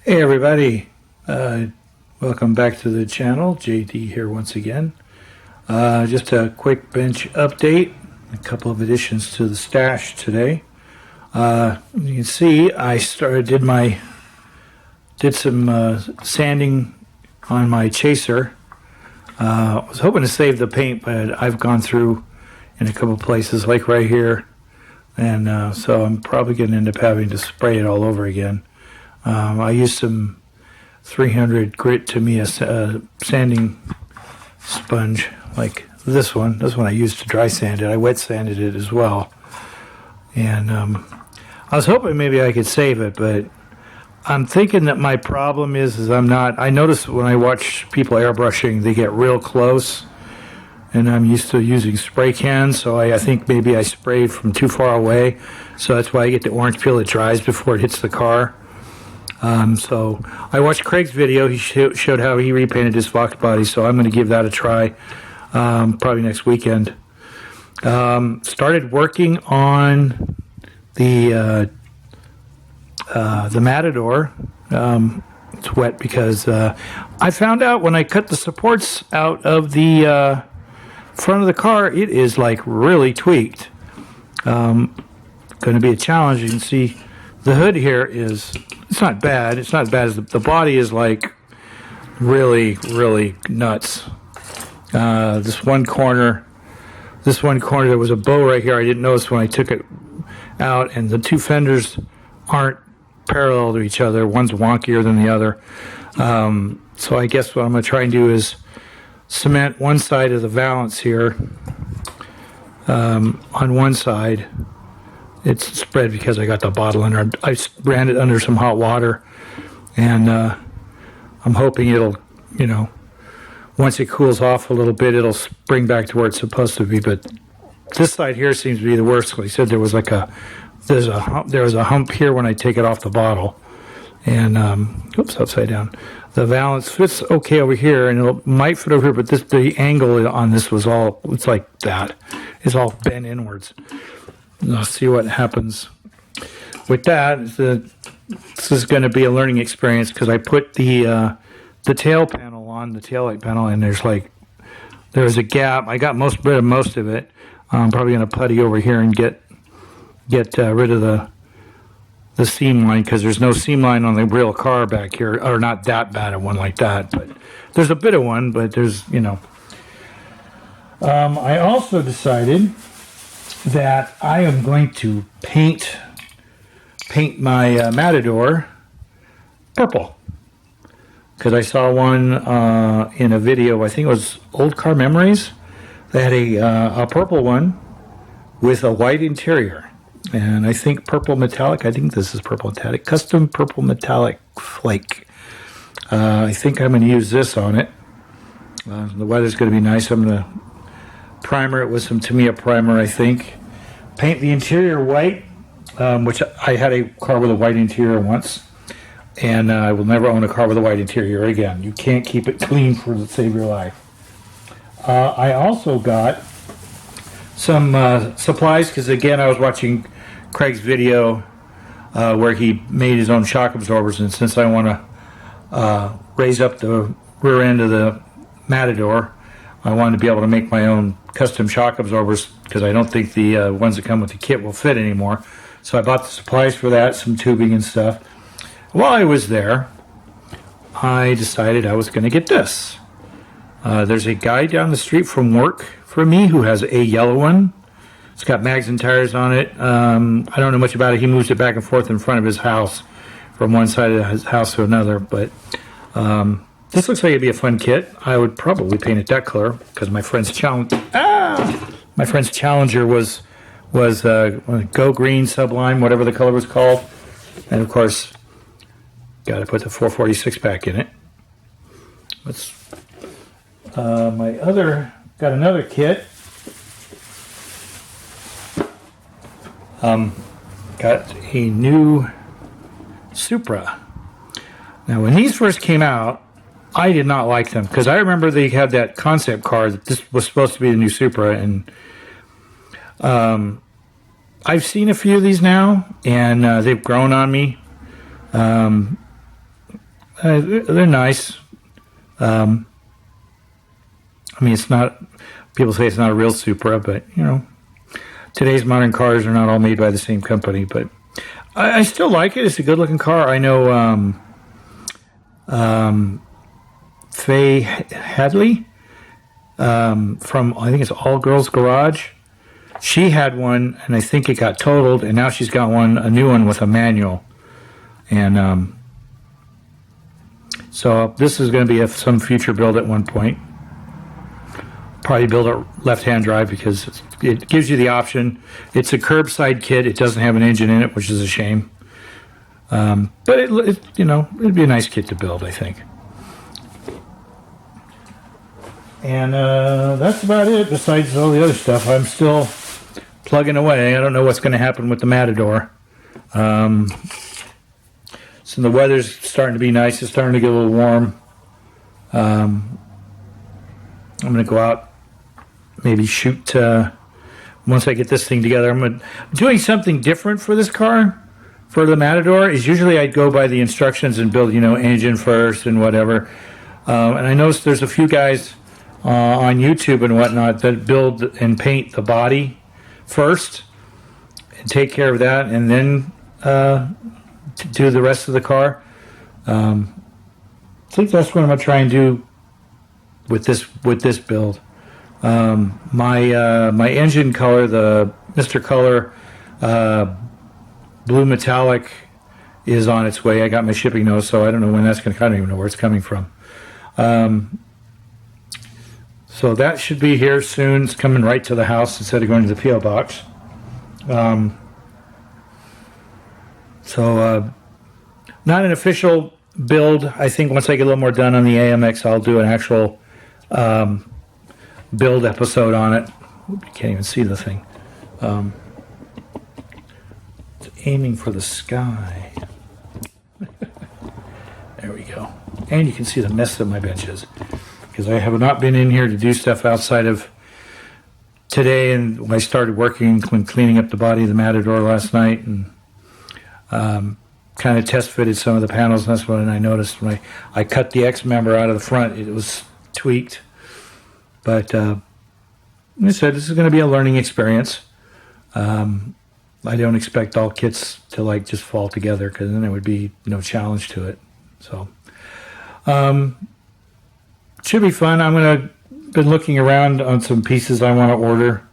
Hey everybody, welcome back to the channel. JD here once again. Just a quick bench update, a couple of additions to the stash today. You can see I did some sanding on my chaser. I was hoping to save the paint, but I've gone through in a couple places like right here, and so I'm probably going to end up having to spray it all over again. I used some 300 grit Tamiya sanding sponge like this one. This one I used to dry sand it. I wet sanded it as well. And I was hoping maybe I could save it, but I'm thinking that my problem is I notice when I watch people airbrushing, they get real close. And I'm used to using spray cans, so I think maybe I sprayed from too far away. So that's why I get the orange peel that dries before it hits the car. So I watched Craig's video. He showed how he repainted his Fox body, so I'm going to give that a try probably next weekend. Started working on the Matador. It's wet because I found out when I cut the supports out of the front of the car, it is like really tweaked. Going to be a challenge. You can see the hood here it's not bad. It's not as bad as the body is like really, really nuts. This one corner, there was a bow right here. I didn't notice when I took it out, and the two fenders aren't parallel to each other. One's wonkier than the other. So I guess what I'm going to try and do is cement one side of the valance here on one side. It's spread because I got the bottle under. I ran it under some hot water, and I'm hoping it'll, once it cools off a little bit, it'll spring back to where it's supposed to be. But this side here seems to be the worst. He said there was a hump here when I take it off the bottle, and oops, upside down. The valance fits okay over here, and it might fit over here, but the angle on this it's like that. It's all bent inwards. I'll see what happens with that. This is going to be a learning experience because I put the tail panel on, the tail light panel, and there's a gap. I got rid of most of it. I'm probably going to putty over here and get rid of the seam line because there's no seam line on the real car back here, or not that bad a one like that, but there's a bit of one. But there's I also decided that I am going to paint my Matador purple because I saw one in a video. I think it was Old Car Memories. They had a purple one with a white interior, and I think purple metallic. I think this is purple metallic, custom purple metallic flake. I think I'm going to use this on it. The weather's going to be nice. I'm going to primer it with some Tamiya primer, I think. Paint the interior white, which I had a car with a white interior once, and I will never own a car with a white interior again. You can't keep it clean for to save your life. I also got some supplies because, again, I was watching Craig's video where he made his own shock absorbers, and since I want to raise up the rear end of the Matador, I wanted to be able to make my own custom shock absorbers because I don't think the ones that come with the kit will fit anymore. So I bought the supplies for that, some tubing and stuff. While I was there, I decided I was going to get this. There's a guy down the street from work for me who has a yellow one. It's got mags and tires on it. I don't know much about it. He moves it back and forth in front of his house from one side of his house to another, but this looks like it'd be a fun kit. I would probably paint it that color because my friend's Challenger was Go Green Sublime, whatever the color was called, and of course, got to put the 446 back in it. Got another kit. Got a new Supra. Now, when these first came out, I did not like them because I remember they had that concept car that this was supposed to be the new Supra, and I've seen a few of these now, and they've grown on me. they're nice. I mean, it's not. People say it's not a real Supra, but today's modern cars are not all made by the same company. But I still like it. It's a good-looking car. I know Faye Hadley from, I think it's All Girls Garage. She had one, and I think it got totaled, and now she's got a new one with a manual. And so this is going to be some future build at one point. Probably build a left-hand drive because it gives you the option. It's a curbside kit. It doesn't have an engine in it, which is a shame. But it'd be a nice kit to build, I think. And that's about it. Besides all the other stuff, I'm still plugging away. I don't know what's going to happen with the Matador. So the weather's starting to be nice. It's starting to get a little warm. I'm going to go out, maybe shoot. Once I get this thing together, I'm doing something different for this car. For the Matador, is usually I'd go by the instructions and build, engine first and whatever. And I noticed there's a few guys on YouTube and whatnot that build and paint the body first and take care of that, and then do the rest of the car. I think that's what I'm going to try and do with this build. My engine color, the Mr. Color Blue Metallic, is on its way. I got my shipping notice, so I don't know when that's going to. I don't even know where it's coming from. So that should be here soon. It's coming right to the house instead of going to the P.O. box. Not an official build. I think once I get a little more done on the AMX, I'll do an actual build episode on it. You can't even see the thing. It's aiming for the sky. There we go. And you can see the mess that my bench is, because I have not been in here to do stuff outside of today, and when I started working when cleaning up the body of the Matador last night, and kind of test fitted some of the panels, and that's when I noticed when I cut the X member out of the front, it was tweaked. But like I said, this is going to be a learning experience. I don't expect all kits to just fall together, because then there would be no challenge to it. So should be fun. Been looking around on some pieces I want to order,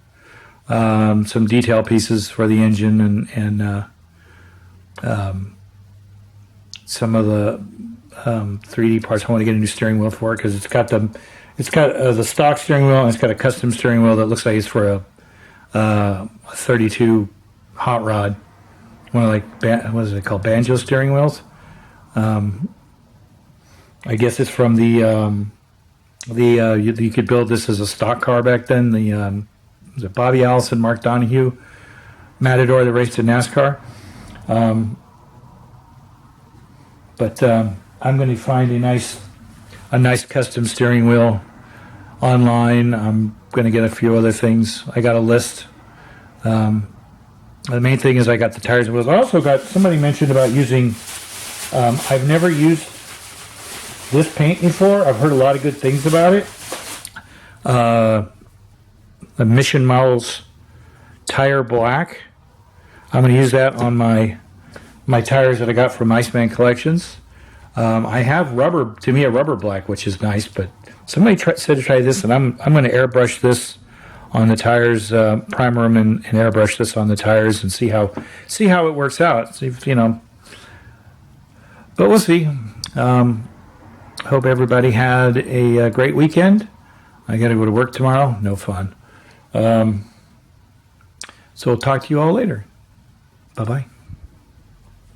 some detail pieces for the engine, and some of the 3D parts. I want to get a new steering wheel for it, because it's got the stock steering wheel, and it's got a custom steering wheel that looks like it's for a 32 hot rod. One of what is it called? Banjo steering wheels. I guess it's from you could build this as a stock car back then. Was it Bobby Allison, Mark Donahue Matador that raced in NASCAR? But I'm going to find a nice custom steering wheel online. I'm going to get a few other things. I got a list. The main thing is I got the tires and wheels. I also got, somebody mentioned about using, I've never used this paint before. I've heard a lot of good things about it. The Mission Miles Tire Black. I'm going to use that on my tires that I got from Iceman Collections. I have rubber, to me a rubber black, which is nice, but somebody said to try this, and I'm going to airbrush this on the tires, primer them and airbrush this on the tires, and see how it works out. See if, but we'll see. Hope everybody had a great weekend. I got to go to work tomorrow. No fun. So we'll talk to you all later. Bye-bye.